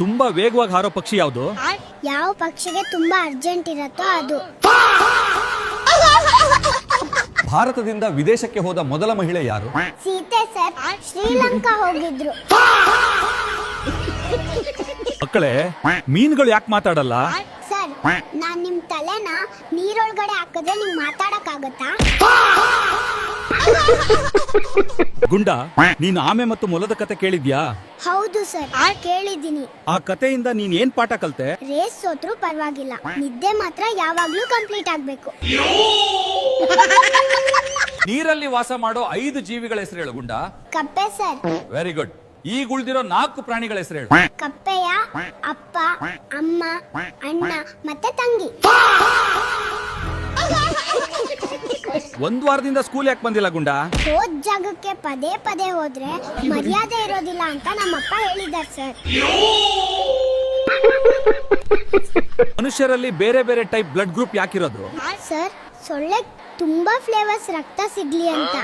ತುಂಬಾ ವೇಗವಾಗಿ ಹಾರೋ ಪಕ್ಷಿ ಯಾವುದು? ಯಾವ ಪಕ್ಷಿಗೆ ತುಂಬಾ ಅರ್ಜೆಂಟ್ ಇರತ್ತೋ ಅದು. ಭಾರತದಿಂದ ವಿದೇಶಕ್ಕೆ ಹೋದ ಮೊದಲ ಮಹಿಳೆ ಯಾರು? ಸೀತೆ ಸರ್, ಶ್ರೀಲಂಕಾ ಹೋಗಿದ್ರು. ಮಕ್ಕಳೇ, ಮೀನುಗಳು ಯಾಕೆ ಮಾತಾಡಲ್ಲ? ಸರ್, ನಾನ್ ನಿಮ್ ತಲೆನ ನೀರೊಳಗಡೆ ಹಾಕಿದ್ರೆ ನಿಮ್ಗೆ ಮಾತಾಡಕ್ ಆಗತ್ತಾ? ಗುಂಡ, ನೀನು ಆಮೆ ಮತ್ತು ಮೊಲದ ಕತೆ ಕೇಳಿದ್ಯಾ? ಹೌದು ಸರ್, ಕೇಳಿದ್ದೀನಿ. ಆ ಕತೆಯಿಂದ ನೀನ್ ಏನ್ ಪಾಠ ಕಲ್ತೆ? ರೇಸ್ ಸೋತ್ರು ಪರವಾಗಿಲ್ಲ, ನಿದ್ದೆ ಮಾತ್ರ ಯಾವಾಗ್ಲೂ ಕಂಪ್ಲೀಟ್ ಆಗ್ಬೇಕು. ನೀರಲ್ಲಿ ವಾಸ ಮಾಡೋ 5 ಜೀವಿಗಳ ಹೆಸರು ಹೇಳು ಗುಂಡ. ಕಪ್ಪೆ ಸರ್. Very good. ಈಗ ಉಳಿದಿರೋ 4 ಪ್ರಾಣಿಗಳ ಹೆಸರು ಹೇಳು. ಕಪ್ಪೆಯ ಅಪ್ಪ, ಅಮ್ಮ, ಅಣ್ಣ ಮತ್ತೆ ತಂಗಿ. ಒಂದ್ ವಾರದಿಂದ ಸ್ಕೂಲ್ ಯಾಕೆ ಬಂದಿಲ್ಲ ಗುಂಡ? ಹೋದ್ ಜಾಗಕ್ಕೆ ಪದೇ ಪದೇ ಹೋದ್ರೆ ಮರ್ಯಾದೆ ಇರೋದಿಲ್ಲ ಅಂತ ನಮ್ಮಪ್ಪ ಹೇಳಿದಾರೆ ಸರ್. ಮನುಷ್ಯರಲ್ಲಿ ಬೇರೆ ಬೇರೆ ಟೈಪ್ ಬ್ಲಡ್ ಗ್ರೂಪ್ ಯಾಕಿರೋದು? ಸರ್, ಸೊಳ್ಳೆ ತುಂಬಾ ಫ್ಲೇವರ್ಸ್ ರಕ್ತ ಸಿಗ್ಲಿ ಅಂತ.